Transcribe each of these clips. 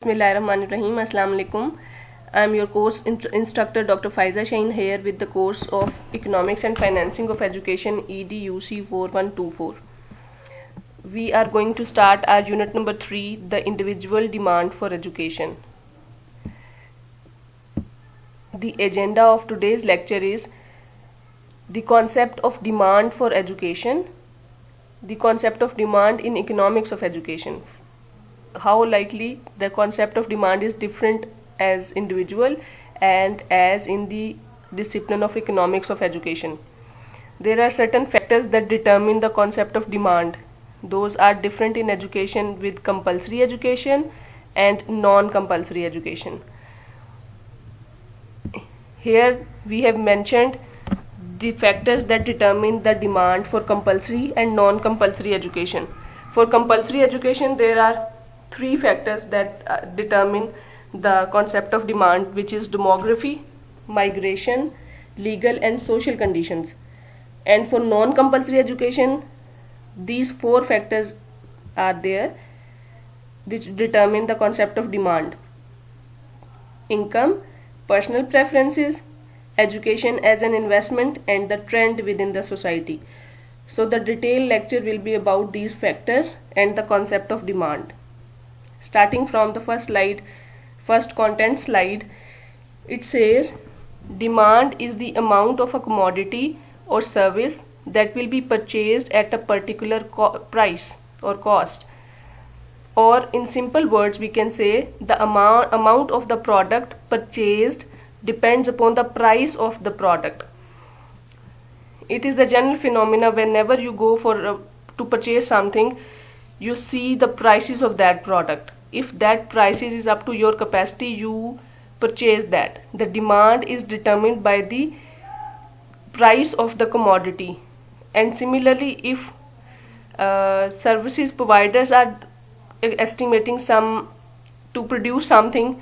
Bismillahirrahmanirrahim. Assalamu alaikum. I am your course instructor Dr. Faiza Shaheen here with the course of Economics and Financing of Education EDUC 4124. We are going to start our unit number 3, the individual demand for education. The agenda of today's lecture is the concept of demand for education, the concept of demand in economics of education. How likely the concept of demand is different as individual and as in the discipline of economics of education. There are certain factors that determine the concept of demand. Those are different in education with compulsory education and non-compulsory education. Here we have mentioned the factors that determine the demand for compulsory and non-compulsory education. For compulsory education, there are three factors that determine the concept of demand, which is demography, migration, legal and social conditions. And for non-compulsory education, these four factors are there which determine the concept of demand: income, personal preferences, education as an investment, and the trend within the society. So the detailed lecture will be about these factors and the concept of demand. Starting from the first content slide, it says demand is the amount of a commodity or service that will be purchased at a particular price or cost. Or in simple words, we can say the amount of the product purchased depends upon the price of the product. It is the general phenomena whenever you go to purchase something, you see the prices of that product. If that prices is up to your capacity, you purchase that. The demand is determined by the price of the commodity. And similarly, if services providers are estimating to produce something,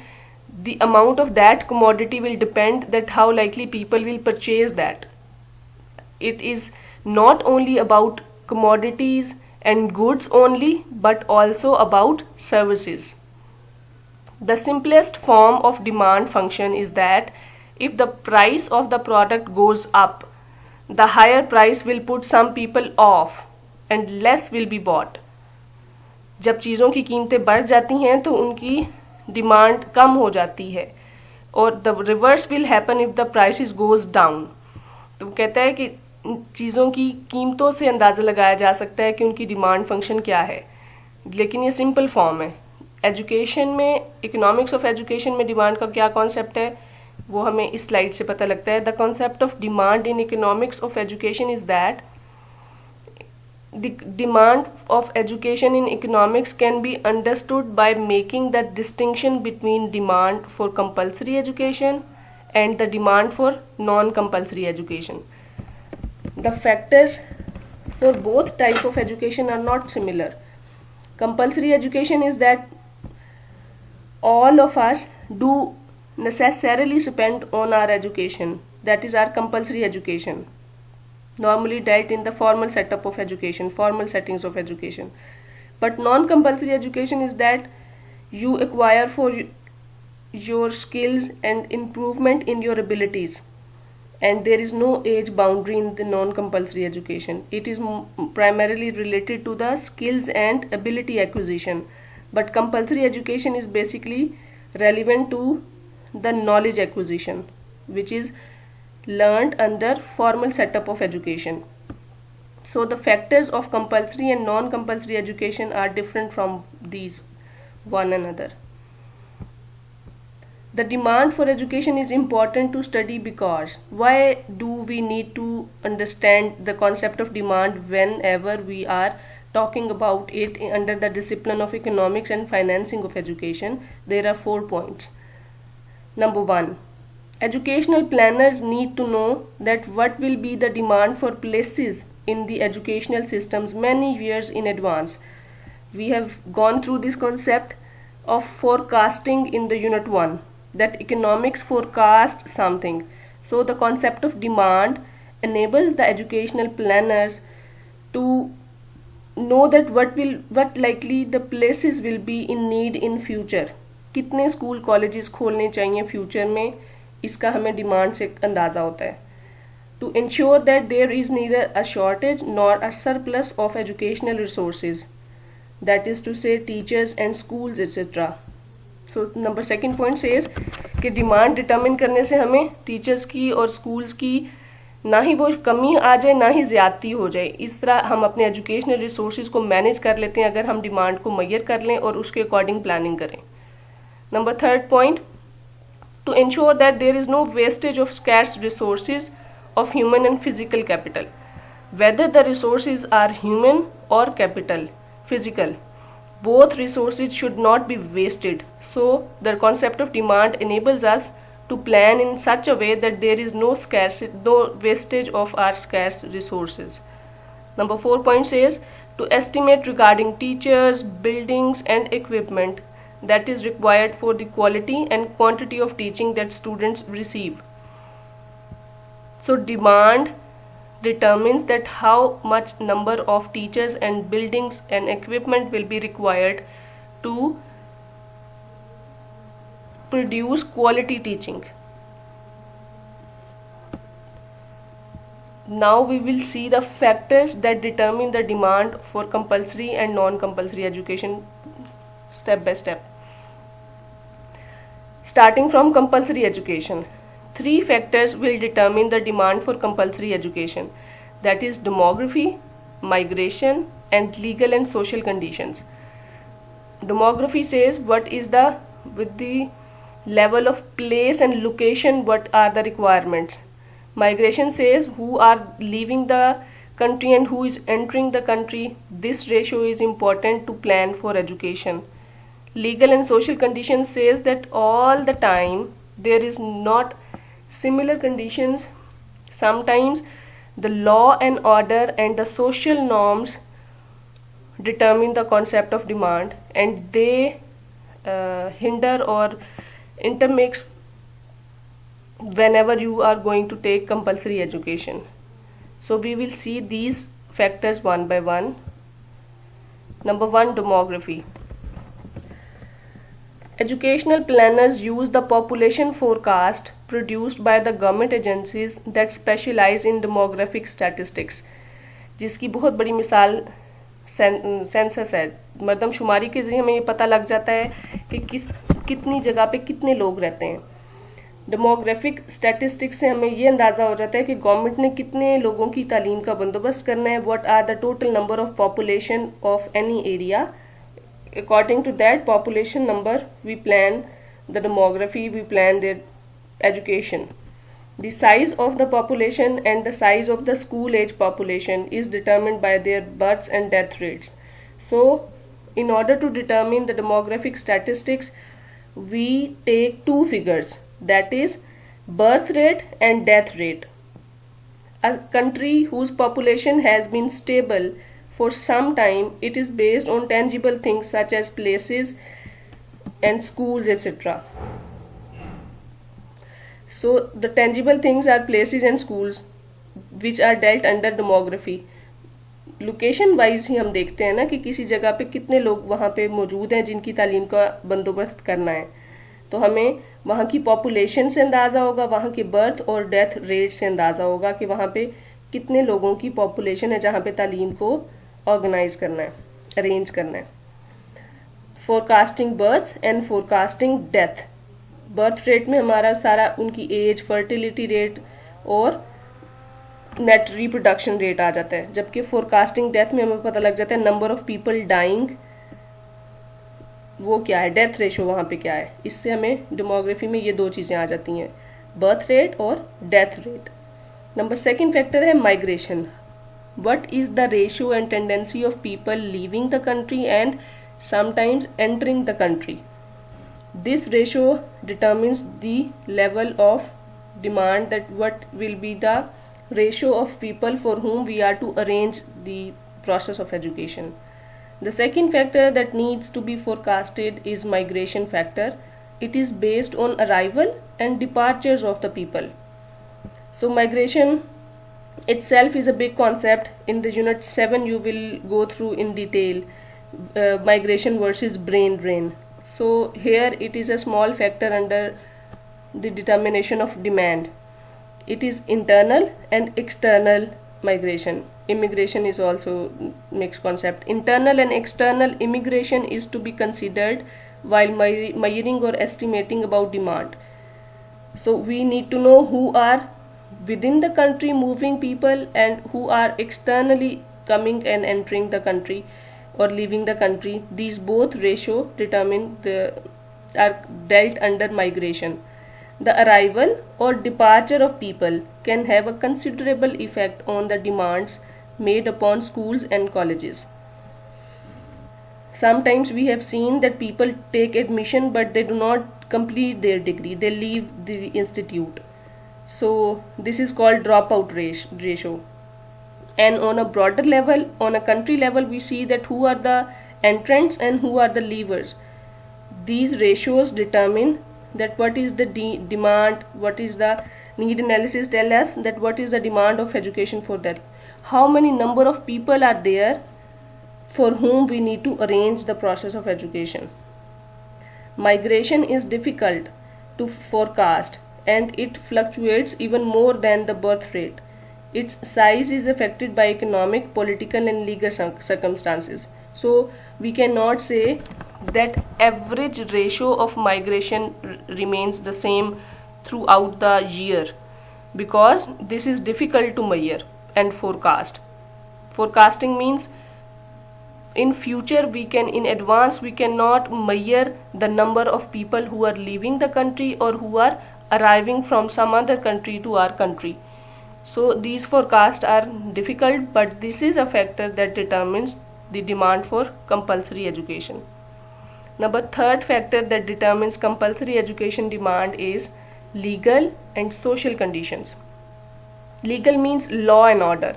the amount of that commodity will depend that how likely people will purchase that. It is not only about commodities and goods only, but also about services. The simplest form of demand function is that if the price of the product goes up, the higher price will put some people off and less will be bought. जब चीज़ों की कीमतें बढ़ जाती हैं तो उनकी demand कम हो जाती है, और the reverse will happen if the prices goes down. तो कहता है कि चीज़ों की कीमतों से अंदाज़ा लगाया जा सकता है कि उनकी डिमांड फंक्शन क्या है, लेकिन ये सिंपल फॉर्म है. एजुकेशन में, इकोनॉमिक्स ऑफ एजुकेशन में डिमांड का क्या कॉन्सेप्ट है वो हमें इस स्लाइड से पता लगता है. The concept of demand in economics of education is that the demand of education in economics can be understood by making the distinction between demand for compulsory education and the demand for non-compulsory education. The factors for both types of education are not similar. Compulsory education is that all of us do necessarily spend on our education. That is our compulsory education, normally dealt in the formal setup of education, formal settings of education. But non-compulsory education is that you acquire for your skills and improvement in your abilities, and there is no age boundary in the non-compulsory education. It is primarily related to the skills and ability acquisition, but compulsory education is basically relevant to the knowledge acquisition, which is learned under formal setup of education. So the factors of compulsory and non-compulsory education are different from these one another. The demand for education is important to study because why do we need to understand the concept of demand whenever we are talking about it under the discipline of economics and financing of education? There are 4 points. Number 1. Educational planners need to know that what will be the demand for places in the educational systems many years in advance. We have gone through this concept of forecasting in the unit 1, that economics forecast something. So the concept of demand enables the educational planners to know that what likely the places will be in need in future. कितने school colleges खोलने चाहिए future में, इसका हमें demand से अंदाजा होता है. To ensure that there is neither a shortage nor a surplus of educational resources, that is to say teachers and schools etc. So number second point says कि डिमांड डिटरमिन करने से हमें टीचर्स की और स्कूल्स की ना ही वो कमी आ जाए ना ही ज्यादती हो जाए. इस तरह हम अपने एजुकेशनल रिसोर्सेज को मैनेज कर लेते हैं अगर हम डिमांड को मैयर कर लें और उसके अकॉर्डिंग प्लानिंग करें. Number third point, to ensure that there is no wastage of scarce resources of human and physical capital, whether the resources are human or physical, both resources should not be wasted. So the concept of demand enables us to plan in such a way that there is no wastage of our scarce resources. Number 4 point says to estimate regarding teachers, buildings and equipment that is required for the quality and quantity of teaching that students receive. So demand determines that how much number of teachers and buildings and equipment will be required to produce quality teaching. Now we will see the factors that determine the demand for compulsory and non-compulsory education step by step. Starting from compulsory education, 3 factors will determine the demand for compulsory education, that is demography, migration and legal and social conditions. Demography says what is with the level of place and location, what are the requirements. Migration says who are leaving the country and who is entering the country. This ratio is important to plan for education. Legal and social conditions says that all the time there is not similar conditions. Sometimes the law and order and the social norms determine the concept of demand and they hinder or intermix whenever you are going to take compulsory education. So we will see these factors one by one. Number 1, demography. Educational planners use the population forecast produced by the government agencies that specialize in demographic statistics, जिसकी बहुत बड़ी मिसाल census है. मरदमशुमारी के जरिए हमें ये पता लग जाता है कि कितनी जगह पे कितने लोग रहते हैं. डेमोग्राफिक स्टैटिस्टिक्स से हमें ये अंदाजा हो जाता है कि गवर्नमेंट ने कितने लोगों की तालीम का बंदोबस्त करना है. What are the total number of population of any area. According to that population number, we plan the demography, we plan their education. The size of the population and the size of the school age population is determined by their births and death rates. So, in order to determine the demographic statistics, we take 2 figures, that is birth rate and death rate. A country whose population has been stable for some time, it is based on tangible things such as places and schools etc. So the tangible things are places and schools which are dealt under demography. Location wise ही हम देखते हैं ना कि किसी जगह पे कितने लोग वहाँ पे मौजूद हैं जिनकी तालीम का बंदोबस्त करना है, तो हमें वहाँ की पॉपुलेशन से अंदाजा होगा, वहाँ के बर्थ और डेथ रेट से अंदाजा होगा कि वहाँ पे कितने लोगों की पॉपुलेशन है जहाँ पे तालीम को ऑर्गेनाइज करना है, अरेंज करना है. Forecasting birth and forecasting death. Birth rate में हमारा सारा उनकी एज, फर्टिलिटी रेट और नेट रिप्रोडक्शन रेट आ जाता है, जबकि फोरकास्टिंग डेथ में हमें पता लग जाता है नंबर ऑफ पीपल डाइंग वो क्या है, डेथ रेशो वहां पे क्या है. इससे हमें डेमोग्राफी में ये 2 चीजें आ जाती हैं, बर्थ रेट और डेथ रेट. नंबर 2 फैक्टर है migration. What is the ratio and tendency of people leaving the country and sometimes entering the country? This ratio determines the level of demand, that what will be the ratio of people for whom we are to arrange the process of education. The second factor that needs to be forecasted is migration factor. It is based on arrival and departures of the people. So migration itself is a big concept. In the unit 7 you will go through in detail migration versus brain drain. So here it is a small factor under the determination of demand. It is internal and external migration. Immigration is also mixed concept. Internal and external immigration is to be considered while measuring or estimating about demand. So we need to know who are within the country moving people and who are externally coming and entering the country or leaving the country. These both ratio determine are dealt under migration. The arrival or departure of people can have a considerable effect on the demands made upon schools and colleges. Sometimes we have seen that people take admission but they do not complete their degree, they leave the institute. So this is called dropout ratio. And on a broader level, on a country level, we see that who are the entrants and who are the leavers. These ratios determine that what is the demand, what is the need analysis tell us that what is the demand of education for that. How many number of people are there for whom we need to arrange the process of education. Migration is difficult to forecast and it fluctuates even more than the birth rate. Its size is affected by economic, political and legal circumstances. So we cannot say that average ratio of migration remains the same throughout the year, because this is difficult to measure and forecast. Forecasting means in future in advance we cannot measure the number of people who are leaving the country or who are arriving from some other country to our country. So these forecasts are difficult, but this is a factor that determines the demand for compulsory education. Number third factor that determines compulsory education demand is legal and social conditions. Legal means law and order,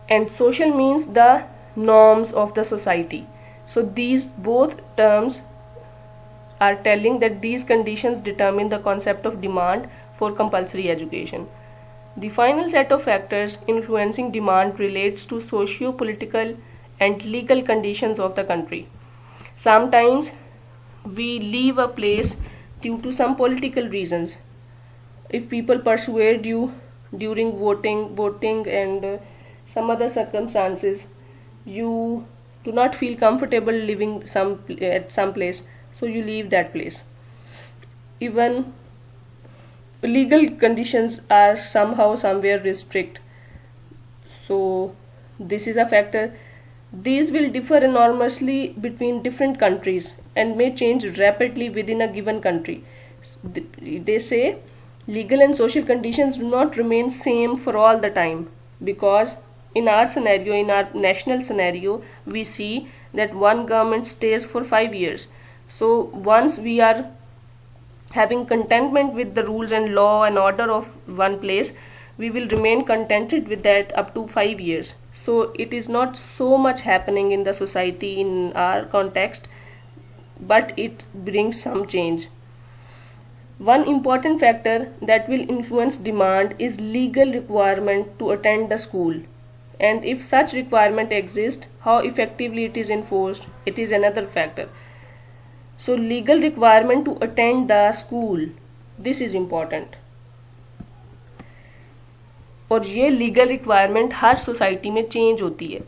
and social means the norms of the society. So these both terms are telling that these conditions determine the concept of demand for compulsory education. The final set of factors influencing demand relates to socio-political and legal conditions of the country. Sometimes we leave a place due to some political reasons. If people persuade you during voting and some other circumstances, you do not feel comfortable living at some place, so you leave that place. Even legal conditions are somehow somewhere restrict, so this is a factor. These will differ enormously between different countries and may change rapidly within a given country. They say legal and social conditions do not remain same for all the time, because in our scenario, in our national scenario, we see that one government stays for 5 years. So once we are having contentment with the rules and law and order of one place, we will remain contented with that up to 5 years. So it is not so much happening in the society in our context, but it brings some change. One important factor that will influence demand is legal requirement to attend the school, and if such requirement exists, how effectively it is enforced, it is another factor. So legal requirement to attend the school, this is important. और ये legal requirement हर society में change होती है.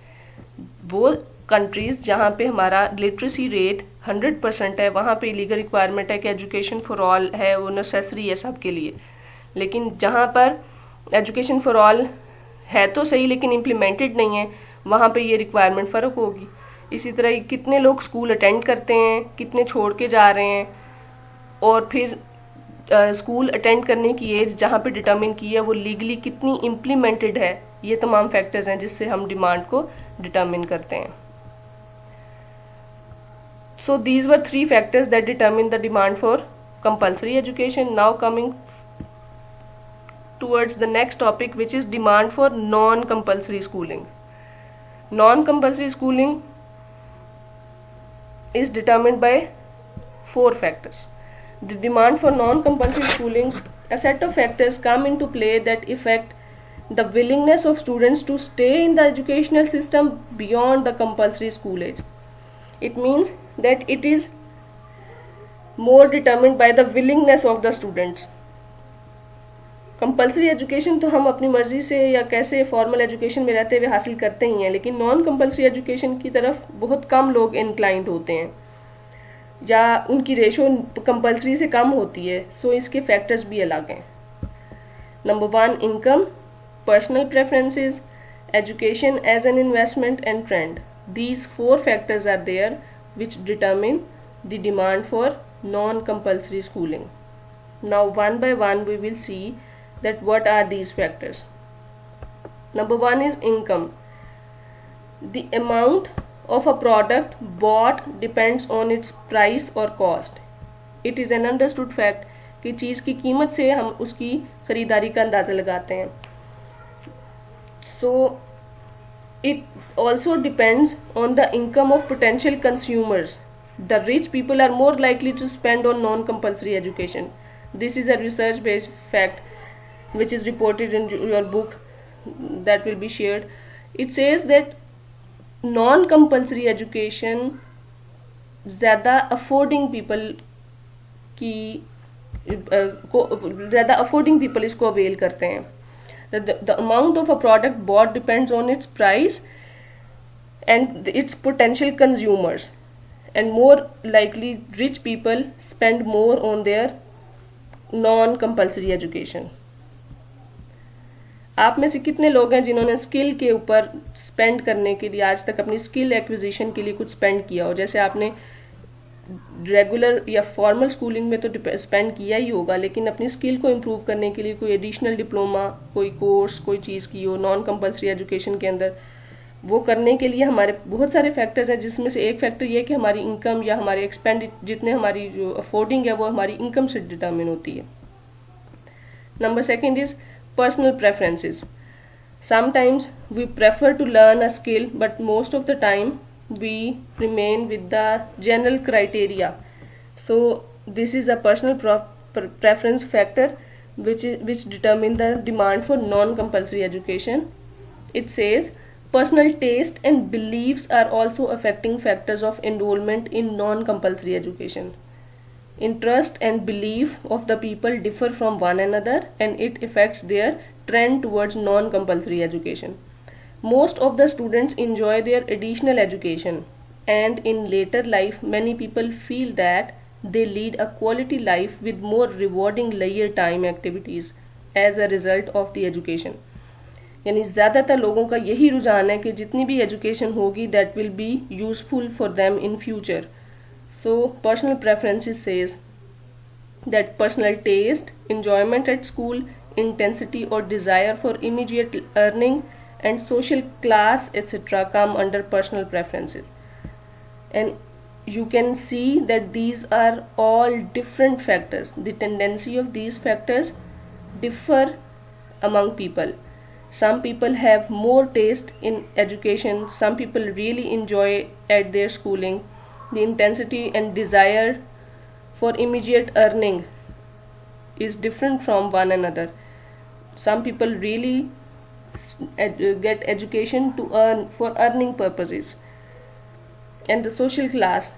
वो countries जहाँ पे हमारा literacy rate 100% है, वहाँ पे लीगल रिक्वायरमेंट है कि एजुकेशन फॉर ऑल है, वो नेसेसरी है सबके लिए. लेकिन जहाँ पर एजुकेशन फॉर ऑल है तो सही लेकिन इम्प्लीमेंटेड नहीं है, वहाँ पे ये रिक्वायरमेंट फ़र्क होगी. इसी तरह कितने लोग स्कूल अटेंड करते हैं, कितने छोड़ के जा रहे हैं, और फिर स्कूल अटेंड करने की एज जहाँ पे डिटरमिन की है वो लीगली कितनी इम्प्लीमेंटेड है. ये तमाम फैक्टर्स हैं जिससे हम डिमांड को डिटरमिन करते हैं. So these were 3 factors that determine the demand for compulsory education. Now coming towards the next topic, which is demand for non-compulsory schooling. Non-compulsory schooling is determined by 4 factors. The demand for non-compulsory schooling, a set of factors come into play that affect the willingness of students to stay in the educational system beyond the compulsory school age. It means that it is more determined by the willingness of the students. Compulsory education तो हम अपनी मर्जी से या कैसे formal education में रहते हुए हासिल करते ही हैं, लेकिन नॉन कंपलसरी एजुकेशन की तरफ बहुत कम लोग इंक्लाइंड होते हैं या उनकी रेशो कंपलसरी से कम होती है. सो इसके फैक्टर्स भी अलग हैं. Number 1, income, personal preferences, education as an investment and trend. These 4 factors are there which determine the demand for non-compulsory schooling. Now one by one we will see that what are these factors. Number 1 is income. The amount of a product bought depends on its price or cost. It is an understood fact कि चीज़ की कीमत से हम उसकी खरीदारी का अंदाज़ा लगाते हैं. So it also depends on the income of potential consumers. The rich people are more likely to spend on non-compulsory education. This is a research-based fact which is reported in your book that will be shared. It says that non-compulsory education ज़्यादा affording people की ज़्यादा affording people इसको avail करते हैं. The amount of a product bought depends on its price and its potential consumers, and more likely rich people spend more on their non-compulsory education. आप में से कितने लोग हैं जिन्होंने स्किल के ऊपर स्पेंड करने के लिए आज तक अपनी स्किल एक्विजिशन के लिए कुछ स्पेंड किया हो? जैसे आपने रेगुलर या फॉर्मल स्कूलिंग में तो स्पेंड किया ही होगा, लेकिन अपनी स्किल को इम्प्रूव करने के लिए कोई एडिशनल डिप्लोमा, कोई कोर्स, कोई चीज़ की हो नॉन कंपल्सरी एजुकेशन के अंदर, वो करने के लिए हमारे बहुत सारे फैक्टर्स हैं, जिसमें से एक फैक्टर ये है कि हमारी इनकम या हमारे एक्सपेंड जितने हमारी जो अफोर्डिंग है वो हमारी इनकम से डिटर्मिन होती है. Number 2 is personal preferences. Sometimes we prefer to learn a skill but most of the time we remain with the general criteria. So this is a personal preference factor which determine the demand for non-compulsory education. It says personal taste and beliefs are also affecting factors of enrollment in non-compulsory education. Interest and belief of the people differ from one another and it affects their trend towards non-compulsory education. Most of the students enjoy their additional education, and in later life many people feel that they lead a quality life with more rewarding leisure time activities as a result of the education. यानी ज़्यादातर लोगों का यही रुझान है कि जितनी भी एजुकेशन होगी that will be useful for them in future. So personal preferences says that personal taste, enjoyment at school, intensity or desire for immediate earning and social class etc. come under personal preferences. And you can see that these are all different factors. The tendency of these factors differ among people. Some people have more taste in education, some people really enjoy at their schooling. The intensity and desire for immediate earning is different from one another. Some people really get education to earn for earning purposes. And the social class,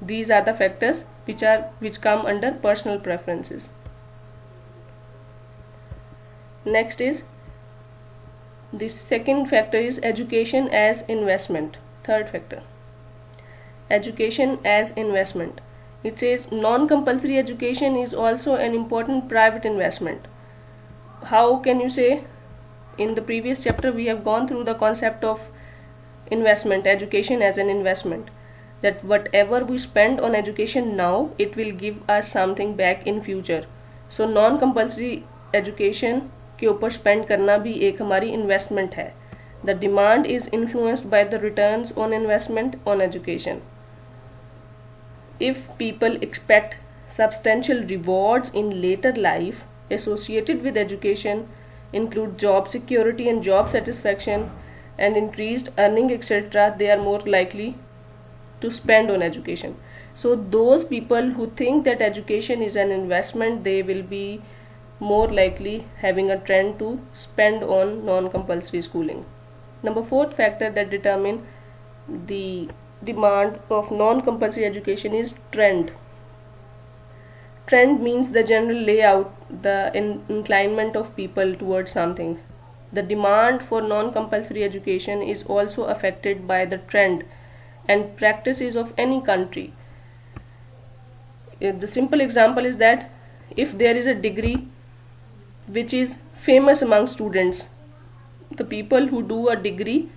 these are the factors which come under personal preferences. Next is the second factor is education as investment. Third factor, education as investment. It says non-compulsory education is also an important private investment. How can you say? In the previous chapter we have gone through the concept of investment, education as an investment, that whatever we spend on education now, it will give us something back in future. So non compulsory education के ऊपर spend करना भी एक हमारी investment है. The demand is influenced by the returns on investment on education. If people expect substantial rewards in later life associated with education, include job security and job satisfaction and increased earning etc., they are more likely to spend on education. So those people who think that education is an investment, they will be more likely having a trend to spend on non-compulsory schooling. Number 4th factor that determine the demand of non-compulsory education is trend. Trend means the general layout, the inclination of people towards something. The demand for non-compulsory education is also affected by the trend and practices of any country. The simple example is that if there is a degree which is famous among students, the people who do a degree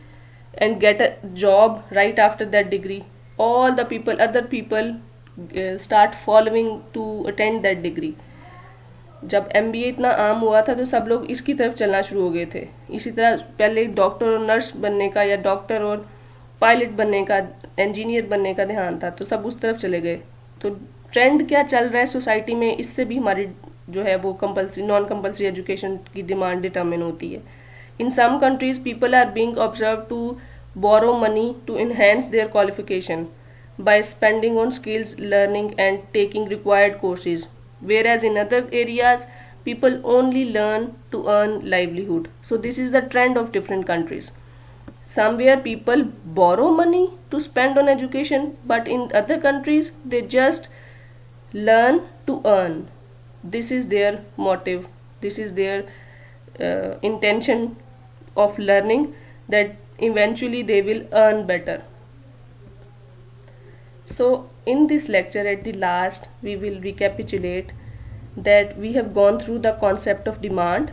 and get a job right after that degree, all the people, other people start following to attend that degree. जब MBA इतना आम हुआ था तो सब लोग इसकी तरफ चलना शुरू हो गए थे. इसी तरह पहले डॉक्टर और नर्स बनने का या डॉक्टर और पायलट बनने का, इंजीनियर बनने का ध्यान था, तो सब उस तरफ चले गए. तो ट्रेंड क्या चल रहा है सोसाइटी में, इससे भी हमारी जो है वो कंपल्सरी नॉन कंपल्सरी एजुकेशन की डिमांड डिटरमिन होती है. In some countries, people are being observed to borrow money to enhance their qualification by spending on skills learning and taking required courses, whereas in other areas, people only learn to earn livelihood. So this is the trend of different countries. Somewhere people borrow money to spend on education, but in other countries, they just learn to earn. This is their motive. This is their intention of learning, that eventually they will earn better. So in this lecture at the last we will recapitulate that we have gone through the concept of demand,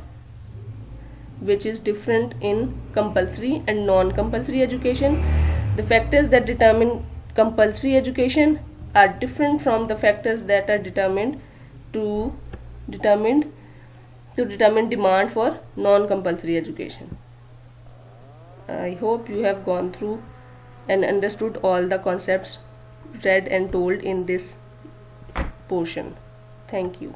which is different in compulsory and non-compulsory education. The factors that determine compulsory education are different from the factors that are determined to determine demand for non-compulsory education. I hope you have gone through and understood all the concepts read and told in this portion. Thank you.